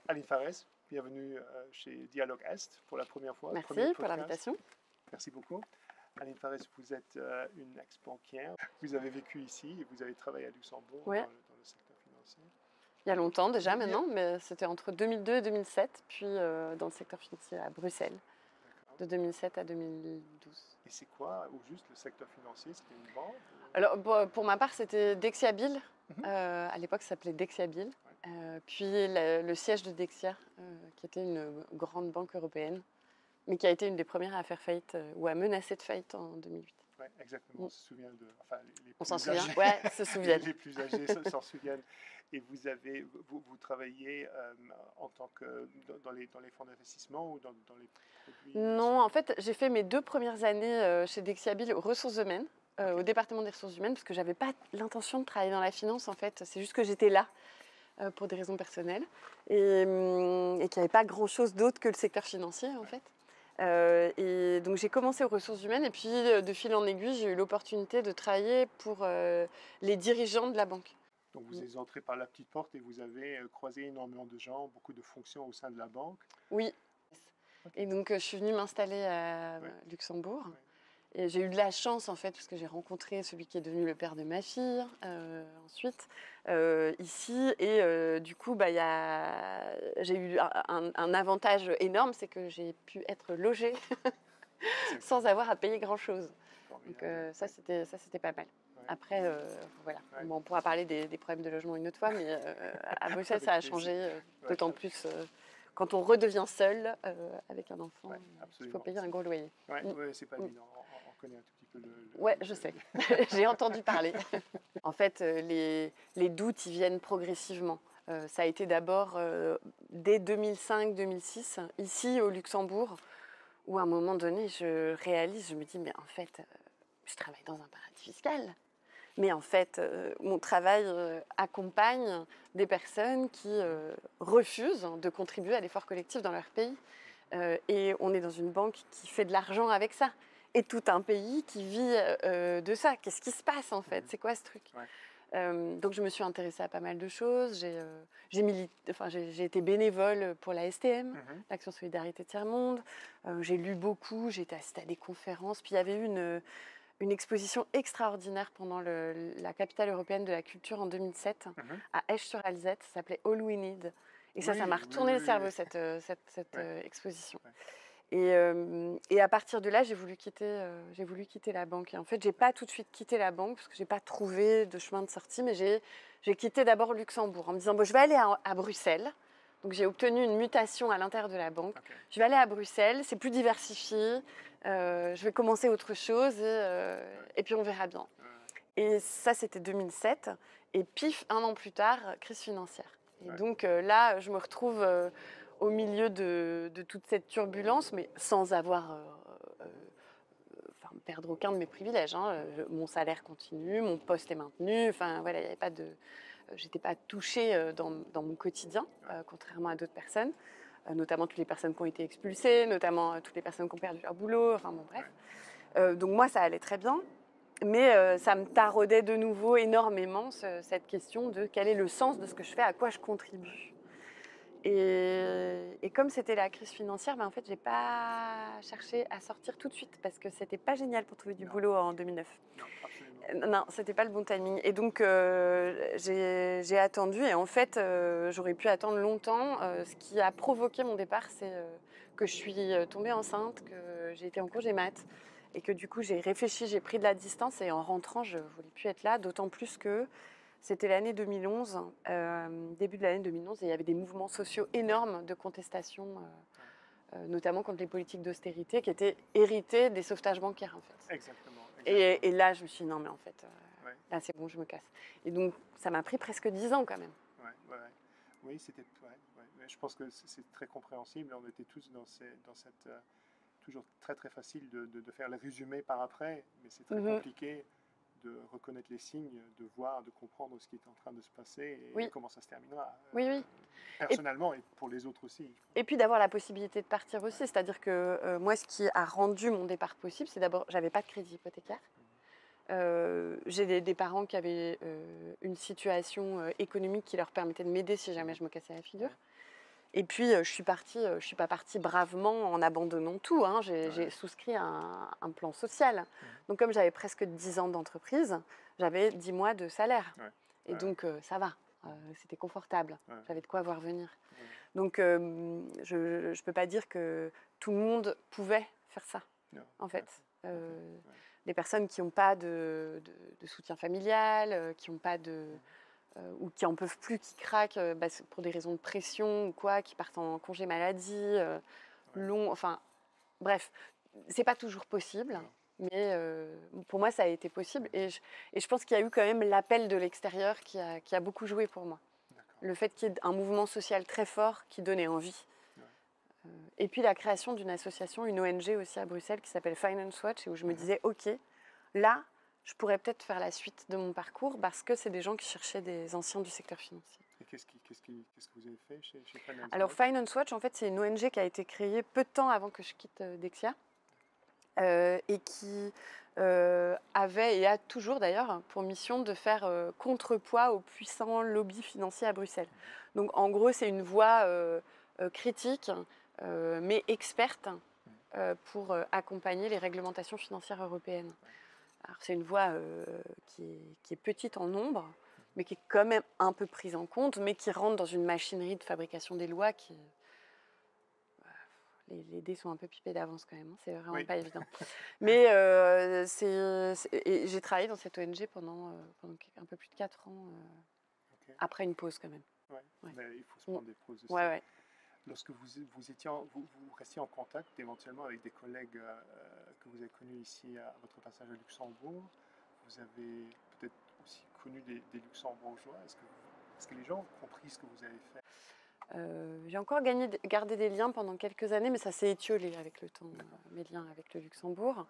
Aline Farès, bienvenue chez Dialogue Est pour la première fois. Merci pour l'invitation. Merci beaucoup. Aline Farès, vous êtes une ex-banquière. Vous avez vécu ici et vous avez travaillé à Luxembourg Ouais. dans le secteur financier. Il y a longtemps déjà maintenant, mais c'était entre 2002 et 2007, puis dans le secteur financier à Bruxelles, de 2007 à 2012. Et c'est quoi, au juste, le secteur financier? C'était une banque? Alors, pour ma part, c'était Dexia Bill. À l'époque, ça s'appelait Dexia Bill. Puis le siège de Dexia, qui était une grande banque européenne, mais qui a été une des premières à faire faillite ou à menacer de faillite en 2008. Oui, exactement. On se souvient de. Enfin, les On s'en plus souvient. âgés, Ouais, se souviennent. les plus âgés s'en souviennent. Et vous travaillez en tant que dans les fonds d'investissement ou dans les produits? Non, en fait, j'ai fait mes 2 premières années chez Dexia Bill aux ressources humaines, au département des ressources humaines, parce que j'avais pas l'intention de travailler dans la finance, en fait. C'est juste que j'étais là pour des raisons personnelles et qu'il n'y avait pas grand-chose d'autre que le secteur financier, en fait. Et donc j'ai commencé aux ressources humaines et puis de fil en aiguille, j'ai eu l'opportunité de travailler pour les dirigeants de la banque. Donc vous êtes entré par la petite porte et vous avez croisé énormément de gens, beaucoup de fonctions au sein de la banque. Oui. Okay. Et donc je suis venue m'installer à Luxembourg. Et j'ai eu de la chance en fait parce que j'ai rencontré celui qui est devenu le père de ma fille ensuite ici et du coup j'ai eu un avantage énorme, c'est que j'ai pu être logée sans avoir à payer grand chose. Donc ça c'était pas mal. Ouais. Après voilà, bon, on pourra parler des problèmes de logement une autre fois, mais à Bruxelles ça a changé d'autant plus. Quand on redevient seul avec un enfant, il faut payer un gros loyer. Oui, c'est pas évident. On connaît un tout petit peu le... Ouais, je sais. J'ai entendu parler. En fait, les doutes, ils viennent progressivement. Ça a été d'abord dès 2005-2006, ici au Luxembourg, où à un moment donné, je me dis, mais en fait, je travaille dans un paradis fiscal. Mais en fait, mon travail accompagne des personnes qui refusent de contribuer à l'effort collectif dans leur pays. Et on est dans une banque qui fait de l'argent avec ça. Et tout un pays qui vit de ça. Qu'est-ce qui se passe en fait? C'est quoi ce truc? Donc je me suis intéressée à pas mal de choses. J'ai été bénévole pour la STM, l'Action Solidarité Tiers-Monde. J'ai lu beaucoup, j'ai été assistée à des conférences. Puis il y avait eu une exposition extraordinaire pendant la capitale européenne de la culture en 2007 à Esch-sur-Alzette. Ça s'appelait All We Need. Et ça m'a retourné le cerveau, cette exposition. Et à partir de là, j'ai voulu quitter la banque. Et en fait, j'ai pas tout de suite quitté la banque parce que j'ai pas trouvé de chemin de sortie, mais j'ai quitté d'abord Luxembourg en me disant, bon, je vais aller à Bruxelles. Donc j'ai obtenu une mutation à l'intérieur de la banque. Je vais aller à Bruxelles, c'est plus diversifié, je vais commencer autre chose et puis on verra bien. Et ça, c'était 2007. Et pif, 1 an plus tard, crise financière. Et donc là, je me retrouve au milieu de toute cette turbulence, mais sans avoir perdre aucun de mes privilèges. Mon salaire continue, mon poste est maintenu. Enfin voilà, il y avait pas de, j'étais pas touchée dans mon quotidien, contrairement à d'autres personnes, notamment toutes les personnes qui ont été expulsées, notamment toutes les personnes qui ont perdu leur boulot. Enfin bon bref. Donc moi, ça allait très bien. Mais ça me taraudait de nouveau énormément cette question de quel est le sens de ce que je fais, à quoi je contribue. Et comme c'était la crise financière, en fait, j'ai pas cherché à sortir tout de suite parce que c'était pas génial pour trouver du boulot en 2009. Non, absolument. Non, c'était pas le bon timing. Et donc j'ai attendu et en fait j'aurais pu attendre longtemps. Ce qui a provoqué mon départ, c'est que je suis tombée enceinte, que j'ai été en congé mat. Et que du coup, j'ai réfléchi, j'ai pris de la distance et en rentrant, je ne voulais plus être là, d'autant plus que c'était l'année 2011, début de l'année 2011, et il y avait des mouvements sociaux énormes de contestation, notamment contre les politiques d'austérité qui étaient héritées des sauvetages bancaires en fait. Exactement. Et là, je me suis dit non mais en fait, là c'est bon, je me casse. Et donc, ça m'a pris presque 10 ans quand même. Oui, c'était... Je pense que c'est très compréhensible, on était tous dans cette... toujours très très facile de faire le résumé par après, mais c'est très compliqué de reconnaître les signes, de voir, de comprendre ce qui est en train de se passer et comment ça se terminera. Oui. Personnellement et pour les autres aussi. Et puis d'avoir la possibilité de partir aussi, c'est-à-dire que moi, ce qui a rendu mon départ possible, c'est d'abord, j'avais pas de crédit hypothécaire. J'ai des parents qui avaient une situation économique qui leur permettait de m'aider si jamais je me cassais la figure. Et puis, je suis pas partie bravement en abandonnant tout, hein. J'ai souscrit à un plan social. Donc, comme j'avais presque 10 ans d'entreprise, j'avais 10 mois de salaire. Et donc, ça va, c'était confortable. J'avais de quoi voir venir. Donc, je ne peux pas dire que tout le monde pouvait faire ça, en fait. Les personnes qui n'ont pas de soutien familial, qui n'ont pas ou qui en peuvent plus, qui craquent pour des raisons de pression ou quoi, qui partent en congé maladie, enfin, bref, c'est pas toujours possible, mais pour moi, ça a été possible. Et je pense qu'il y a eu quand même l'appel de l'extérieur qui a beaucoup joué pour moi. Le fait qu'il y ait un mouvement social très fort qui donnait envie. Et puis la création d'une association, une ONG aussi à Bruxelles qui s'appelle Finance Watch, et où je me disais, ok, là, je pourrais peut-être faire la suite de mon parcours parce que c'est des gens qui cherchaient des anciens du secteur financier. Et qu'est-ce que vous avez fait chez Finance Watch? Alors Finance Watch, en fait, c'est une ONG qui a été créée peu de temps avant que je quitte Dexia et qui avait et a toujours d'ailleurs pour mission de faire contrepoids aux puissants lobbies financiers à Bruxelles. Donc en gros, c'est une voix critique mais experte pour accompagner les réglementations financières européennes. Alors, c'est une voie qui est petite en nombre, mais qui est quand même un peu prise en compte, mais qui rentre dans une machinerie de fabrication des lois qui... Les dés sont un peu pipés d'avance quand même, hein, c'est vraiment pas évident. Mais j'ai travaillé dans cette ONG pendant un peu plus de 4 ans, après une pause quand même. Mais il faut se prendre des pauses aussi. Lorsque vous restiez en contact éventuellement avec des collègues que vous avez connus ici à votre passage à Luxembourg, vous avez peut-être aussi connu des Luxembourgeois. Est-ce que les gens ont compris ce que vous avez fait? J'ai encore gardé des liens pendant quelques années, mais ça s'est étiolé avec le temps, mes liens avec le Luxembourg.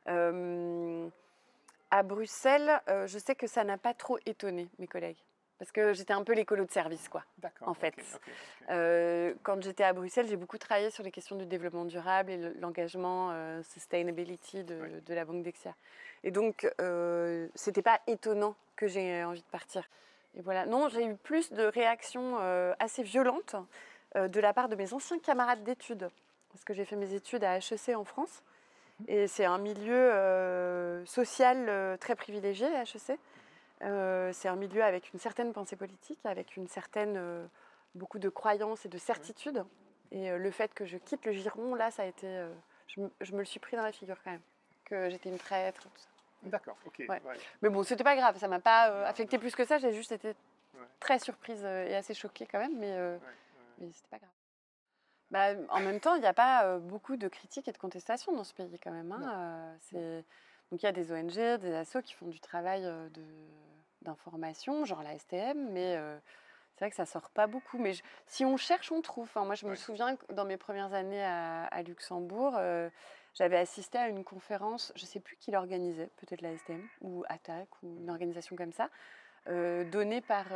À Bruxelles, je sais que ça n'a pas trop étonné mes collègues. Parce que j'étais un peu l'écolo de service, quoi, en fait. Quand j'étais à Bruxelles, j'ai beaucoup travaillé sur les questions du développement durable et l'engagement sustainability de la Banque Dexia. Et donc, c'était pas étonnant que j'ai envie de partir. Et voilà. Non, j'ai eu plus de réactions assez violentes de la part de mes anciens camarades d'études. Parce que j'ai fait mes études à HEC en France. Et c'est un milieu social très privilégié, HEC. C'est un milieu avec une certaine pensée politique, avec une certaine beaucoup de croyances et de certitudes. Et le fait que je quitte le giron, là, ça a été... je me le suis pris dans la figure quand même, que j'étais une traître, tout ça. D'accord, ok. Mais bon, c'était pas grave, ça m'a pas affecté plus que ça, j'ai juste été très surprise et assez choquée quand même, mais c'était pas grave. Bah, en même temps, il n'y a pas beaucoup de critiques et de contestations dans ce pays quand même. Hein. Donc il y a des ONG, des assos qui font du travail d'information, genre la STM, mais c'est vrai que ça sort pas beaucoup. Mais si on cherche, on trouve. Enfin, moi, je me souviens que dans mes premières années à Luxembourg, j'avais assisté à une conférence, je ne sais plus qui l'organisait, peut-être la STM ou ATTAC ou une organisation comme ça, donnée par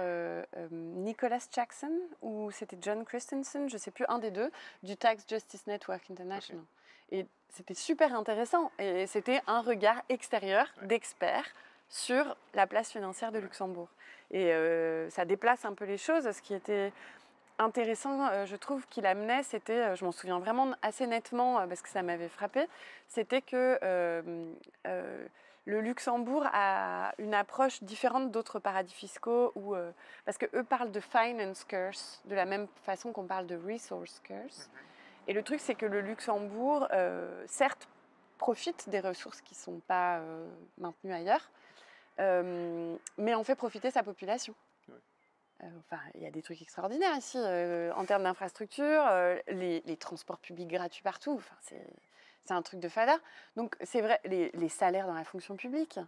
Nicholas Jackson ou c'était John Christensen, je ne sais plus, un des deux, du Tax Justice Network International. Et c'était super intéressant. Et c'était un regard extérieur d'experts sur la place financière de Luxembourg. Et ça déplace un peu les choses. Ce qui était intéressant, je trouve, qu'il amenait, c'était, je m'en souviens vraiment assez nettement parce que ça m'avait frappé, c'était que le Luxembourg a une approche différente d'autres paradis fiscaux parce qu'eux parlent de finance curse de la même façon qu'on parle de resource curse. Et le truc, c'est que le Luxembourg, certes, profite des ressources qui ne sont pas maintenues ailleurs, mais en fait profiter sa population. Enfin, il y a des trucs extraordinaires ici en termes d'infrastructures, les transports publics gratuits partout. Enfin, c'est un truc de fada. Donc, c'est vrai, les salaires dans la fonction publique.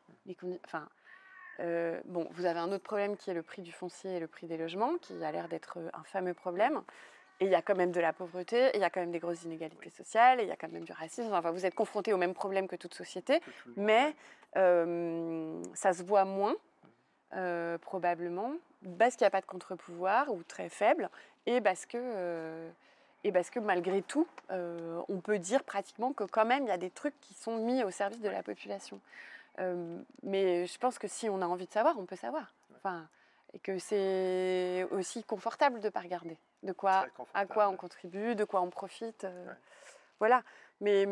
Bon, vous avez un autre problème qui est le prix du foncier et le prix des logements, qui a l'air d'être un fameux problème. Et il y a quand même de la pauvreté, et il y a quand même des grosses inégalités sociales, et il y a quand même du racisme. Enfin, vous êtes confrontés aux mêmes problèmes que toute société, mais ça se voit moins, probablement, parce qu'il n'y a pas de contre-pouvoir, ou très faible, et parce que malgré tout, on peut dire pratiquement que quand même, il y a des trucs qui sont mis au service de la population. Mais je pense que si on a envie de savoir, on peut savoir. Enfin, et que c'est aussi confortable de ne pas regarder à quoi on contribue, de quoi on profite. Voilà. Mais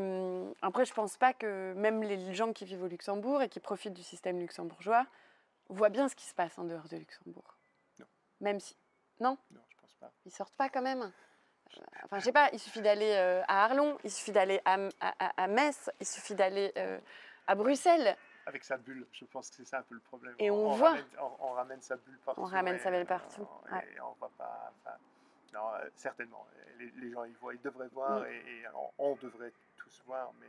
après, je ne pense pas que même les gens qui vivent au Luxembourg et qui profitent du système luxembourgeois voient bien ce qui se passe en dehors de Luxembourg. Non. Même si... Non, non, je pense pas. Ils ne sortent pas quand même. Enfin, je sais pas, il suffit d'aller à Arlon, il suffit d'aller à Metz, il suffit d'aller à Bruxelles. Avec sa bulle, je pense que c'est ça un peu le problème. Et on voit. On ramène sa bulle partout. On ramène sa bulle partout. Et on ne voit pas... non, certainement. Les gens, ils devraient voir et on devrait tous voir, mais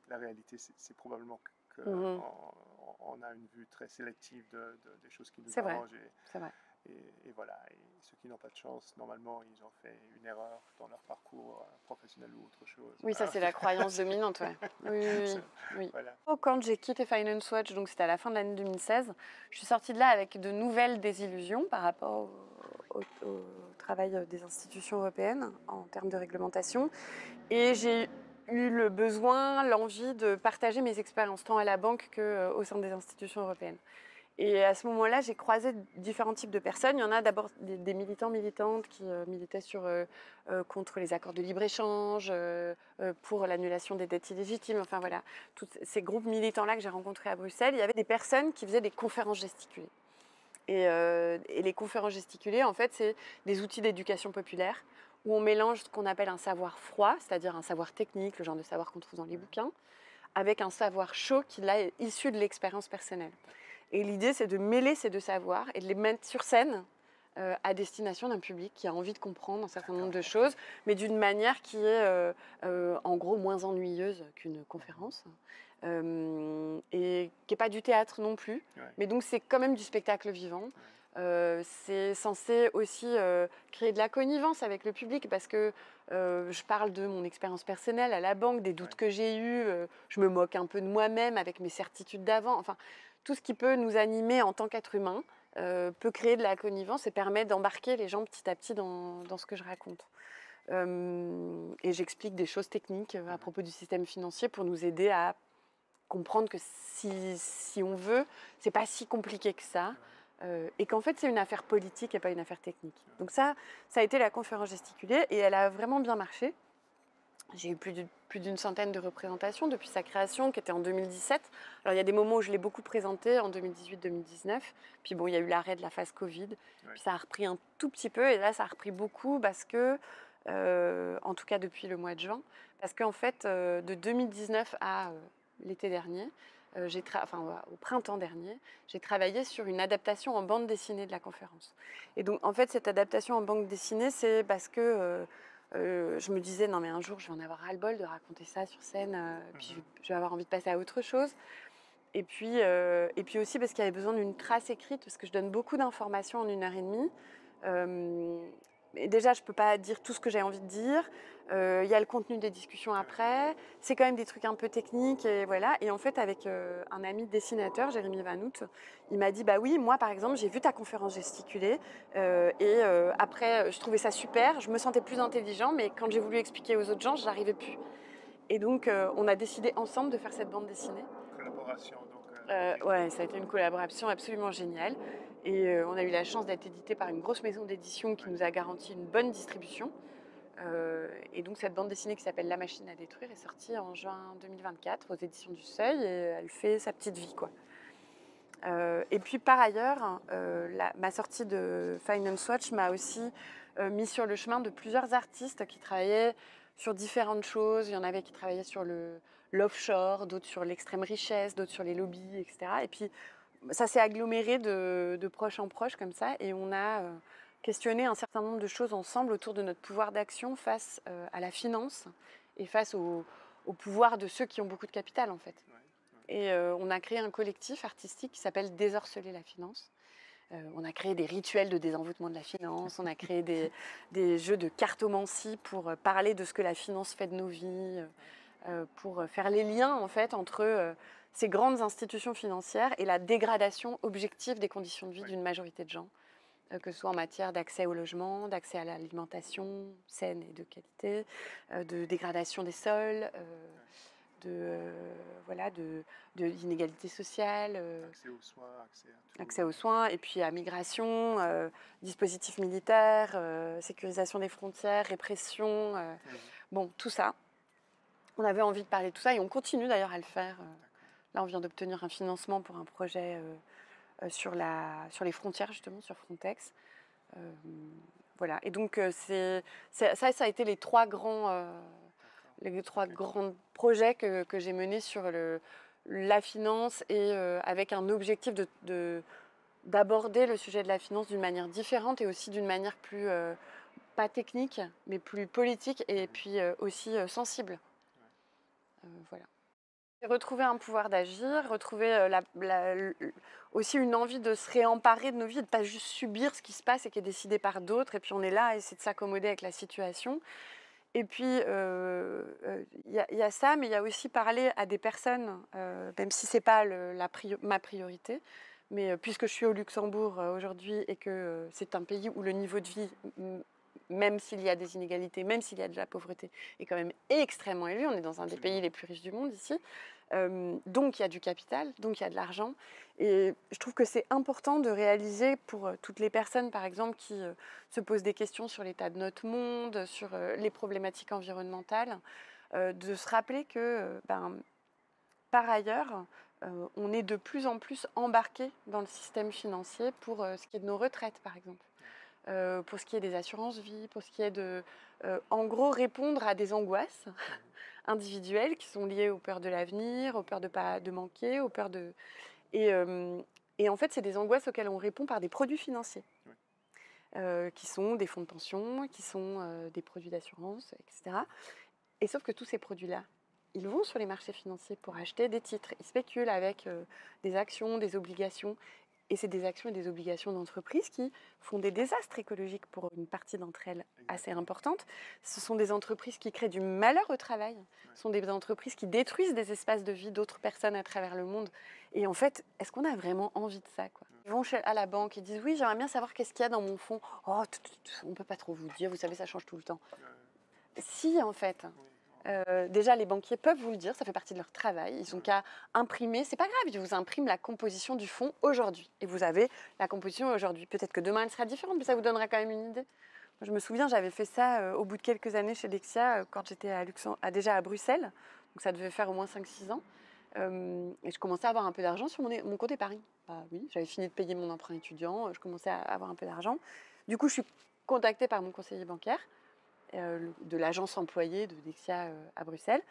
la réalité, c'est probablement qu'on a une vue très sélective des choses qui nous arrangent. C'est vrai. Et voilà, et ceux qui n'ont pas de chance, normalement, ils ont fait une erreur dans leur parcours professionnel ou autre chose. Oui, ça c'est la croyance dominante, ouais. Oui. Voilà. Quand j'ai quitté Finance Watch, donc c'était à la fin de l'année 2016, je suis sortie de là avec de nouvelles désillusions par rapport au travail des institutions européennes en termes de réglementation. Et j'ai eu le besoin, l'envie de partager mes expériences tant à la banque qu'au sein des institutions européennes. Et à ce moment-là, j'ai croisé différents types de personnes. Il y en a d'abord des militants, militantes qui militaient contre les accords de libre-échange, pour l'annulation des dettes illégitimes. Enfin voilà, tous ces groupes militants-là que j'ai rencontrés à Bruxelles, il y avait des personnes qui faisaient des conférences gesticulées. Et les conférences gesticulées, en fait, c'est des outils d'éducation populaire où on mélange ce qu'on appelle un savoir froid, c'est-à-dire un savoir technique, le genre de savoir qu'on trouve dans les bouquins, avec un savoir chaud qui est issu de l'expérience personnelle. Et l'idée, c'est de mêler ces deux savoirs et de les mettre sur scène à destination d'un public qui a envie de comprendre un certain nombre de choses, mais d'une manière qui est en gros moins ennuyeuse qu'une conférence et qui n'est pas du théâtre non plus. Mais donc c'est quand même du spectacle vivant. C'est censé aussi créer de la connivence avec le public parce que je parle de mon expérience personnelle à la banque, des doutes que j'ai eus, je me moque un peu de moi-même avec mes certitudes d'avant. Enfin, tout ce qui peut nous animer en tant qu'être humain peut créer de la connivence et permet d'embarquer les gens petit à petit dans ce que je raconte. Et j'explique des choses techniques à propos du système financier pour nous aider à comprendre que si on veut, c'est pas si compliqué que ça. Et qu'en fait, c'est une affaire politique et pas une affaire technique. Donc ça a été la conférence gesticulée et elle a vraiment bien marché. J'ai eu plus d'une centaine de représentations depuis sa création, qui était en 2017. Alors, il y a des moments où je l'ai beaucoup présentée, en 2018-2019. Puis bon, il y a eu l'arrêt de la phase Covid. Puis ça a repris un tout petit peu. Et là, ça a repris beaucoup parce que, en tout cas depuis le mois de juin, parce qu'en fait, de 2019 à l'été dernier, au printemps dernier, j'ai travaillé sur une adaptation en bande dessinée de la conférence. Et donc, en fait, cette adaptation en bande dessinée, c'est parce que je me disais, non mais un jour, je vais en avoir ras-le-bol de raconter ça sur scène, puis je vais avoir envie de passer à autre chose. Et puis aussi parce qu'il y avait besoin d'une trace écrite, parce que je donne beaucoup d'informations en 1h30. Et déjà, je ne peux pas dire tout ce que j'ai envie de dire. Il y a le contenu des discussions après. C'est quand même des trucs un peu techniques. Et voilà. Et en fait, avec un ami dessinateur, Jérémy Van Hout, il m'a dit, bah oui, moi, par exemple, j'ai vu ta conférence gesticulée. Après, je trouvais ça super. Je me sentais plus intelligent. Mais quand j'ai voulu expliquer aux autres gens, je n'arrivais plus. Et donc, on a décidé ensemble de faire cette bande dessinée. Collaboration, donc. Ouais, ça a été une collaboration absolument géniale. Et on a eu la chance d'être édité par une grosse maison d'édition qui nous a garanti une bonne distribution. Et donc cette bande dessinée qui s'appelle La machine à détruire est sortie en juin 2024 aux éditions du Seuil et elle fait sa petite vie, quoi. Et puis par ailleurs, ma sortie de Finance Watch m'a aussi mis sur le chemin de plusieurs artistes qui travaillaient sur différentes choses. Il y en avait qui travaillaient sur l'offshore, d'autres sur l'extrême richesse, d'autres sur les lobbies, etc. Et puis ça s'est aggloméré de proche en proche comme ça et on a questionné un certain nombre de choses ensemble autour de notre pouvoir d'action face à la finance et face au pouvoir de ceux qui ont beaucoup de capital en fait. Et on a créé un collectif artistique qui s'appelle Désorceler la finance. On a créé des rituels de désenvoûtement de la finance, on a créé des jeux de cartomancie pour parler de ce que la finance fait de nos vies, pour faire les liens en fait entre ces grandes institutions financières et la dégradation objective des conditions de vie d'une majorité de gens, que ce soit en matière d'accès au logement, d'accès à l'alimentation saine et de qualité, de dégradation des sols, voilà, de l'inégalité sociale, Accès aux soins, accès à tout. accès aux soins, et puis à migration, dispositifs militaires, sécurisation des frontières, répression, bon, tout ça. On avait envie de parler de tout ça et on continue d'ailleurs à le faire. Là, on vient d'obtenir un financement pour un projet sur les frontières, justement, sur Frontex. Voilà. Et donc, ça a été les trois grands projets que j'ai menés sur la finance et avec un objectif d'aborder le sujet de la finance d'une manière différente et aussi d'une manière plus, pas technique, mais plus politique et puis aussi sensible. Voilà. Retrouver un pouvoir d'agir, retrouver aussi une envie de se réemparer de nos vies, de ne pas juste subir ce qui se passe et qui est décidé par d'autres, et puis on est là à essayer de s'accommoder avec la situation. Et puis, y a ça, mais il y a aussi parler à des personnes, même si ce n'est pas ma priorité, mais puisque je suis au Luxembourg aujourd'hui et que c'est un pays où le niveau de vie, même s'il y a des inégalités, même s'il y a de la pauvreté, est quand même extrêmement élevé. On est dans un des pays les plus riches du monde ici. Donc il y a du capital, donc il y a de l'argent. Et je trouve que c'est important de réaliser pour toutes les personnes, par exemple, qui se posent des questions sur l'état de notre monde, sur les problématiques environnementales, de se rappeler que, par ailleurs, on est de plus en plus embarqué dans le système financier pour ce qui est de nos retraites, par exemple. Pour ce qui est des assurances vie, pour ce qui est de, en gros, répondre à des angoisses individuelles qui sont liées aux peurs de l'avenir, aux peurs de manquer, aux peurs de... Et en fait, c'est des angoisses auxquelles on répond par des produits financiers, qui sont des fonds de pension, qui sont des produits d'assurance, etc. Et sauf que tous ces produits-là, ils vont sur les marchés financiers pour acheter des titres. Ils spéculent avec des actions, des obligations. Et c'est des actions et des obligations d'entreprises qui font des désastres écologiques pour une partie d'entre elles assez importante. Ce sont des entreprises qui créent du malheur au travail. Ce sont des entreprises qui détruisent des espaces de vie d'autres personnes à travers le monde. Et en fait, est-ce qu'on a vraiment envie de ça, quoi ? Ils vont à la banque et disent « Oui, j'aimerais bien savoir qu'est-ce qu'il y a dans mon fonds. » « Oh, on ne peut pas trop vous dire, vous savez, ça change tout le temps. » Si, en fait. Déjà, les banquiers peuvent vous le dire, ça fait partie de leur travail. Ils n'ont qu'à imprimer, c'est pas grave, ils vous impriment la composition du fonds aujourd'hui. Et vous avez la composition aujourd'hui. Peut-être que demain, elle sera différente, mais ça vous donnera quand même une idée. Moi, je me souviens, j'avais fait ça au bout de quelques années chez Dexia, quand j'étais déjà à Bruxelles. Donc ça devait faire au moins 5-6 ans. Et je commençais à avoir un peu d'argent sur mon compte épargne. Bah oui, j'avais fini de payer mon emprunt étudiant, je commençais à avoir un peu d'argent. Du coup, je suis contactée par mon conseiller bancaire, de l'agence employée de Dexia à Bruxelles.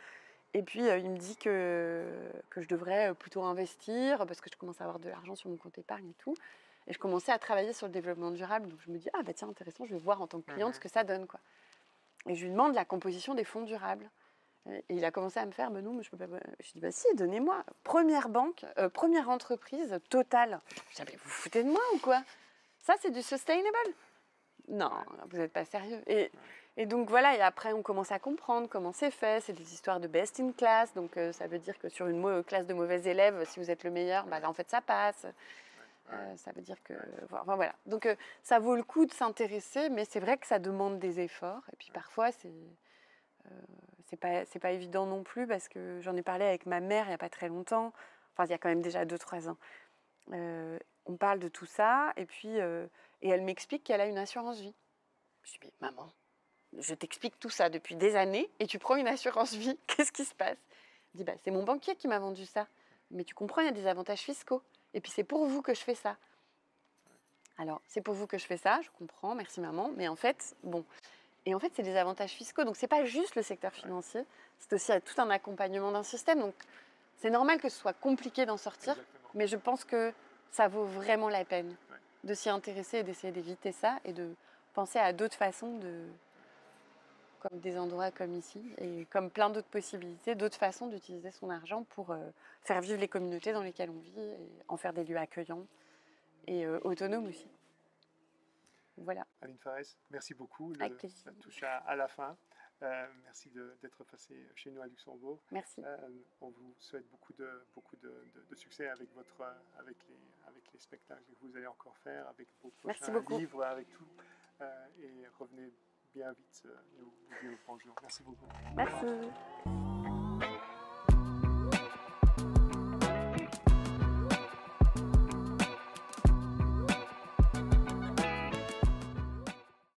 Et puis, il me dit que je devrais plutôt investir parce que je commence à avoir de l'argent sur mon compte épargne et tout. Et je commençais à travailler sur le développement durable. Donc, je me dis, ah bah tiens, intéressant, je vais voir en tant que cliente ce que ça donne, quoi. Et je lui demande la composition des fonds durables. Et il a commencé à me faire, non, mais je peux pas. Je lui dis, bah si, donnez-moi. Première banque, première entreprise, Total. Je dis, mais vous foutez de moi ou quoi ? Ça, c'est du sustainable ? Non, vous n'êtes pas sérieux. Et donc voilà, et après on commence à comprendre comment c'est fait. C'est des histoires de best in class, donc ça veut dire que sur une classe de mauvais élèves, si vous êtes le meilleur, bah, en fait ça passe. Ça veut dire que... Enfin, voilà. Donc ça vaut le coup de s'intéresser, mais c'est vrai que ça demande des efforts. Et puis parfois, c'est pas évident non plus, parce que j'en ai parlé avec ma mère il n'y a pas très longtemps. Enfin, il y a quand même déjà 2-3 ans. On parle de tout ça, et puis et elle m'explique qu'elle a une assurance vie. Je dis, mais maman, je t'explique tout ça depuis des années et tu prends une assurance vie, qu'est-ce qui se passe ? Je dis, c'est mon banquier qui m'a vendu ça. Mais tu comprends, il y a des avantages fiscaux. Et puis c'est pour vous que je fais ça. Alors, c'est pour vous que je fais ça, je comprends, merci maman. Mais en fait, et en fait, c'est des avantages fiscaux. Donc, c'est pas juste le secteur financier, c'est aussi tout un accompagnement d'un système. Donc, c'est normal que ce soit compliqué d'en sortir, mais je pense que ça vaut vraiment la peine de s'y intéresser et d'essayer d'éviter ça et de penser à d'autres façons comme des endroits comme ici, et comme plein d'autres possibilités, d'autres façons d'utiliser son argent pour faire vivre les communautés dans lesquelles on vit et en faire des lieux accueillants et autonomes aussi. Voilà. Aline Farès, merci beaucoup. Avec plaisir. Ça touche à la fin. Merci d'être passé chez nous à Luxembourg. Merci. On vous souhaite beaucoup de succès avec les spectacles que vous allez encore faire, avec vos prochains livres, avec tout. Et revenez bien vite nous dire bonjour. Merci beaucoup. Merci.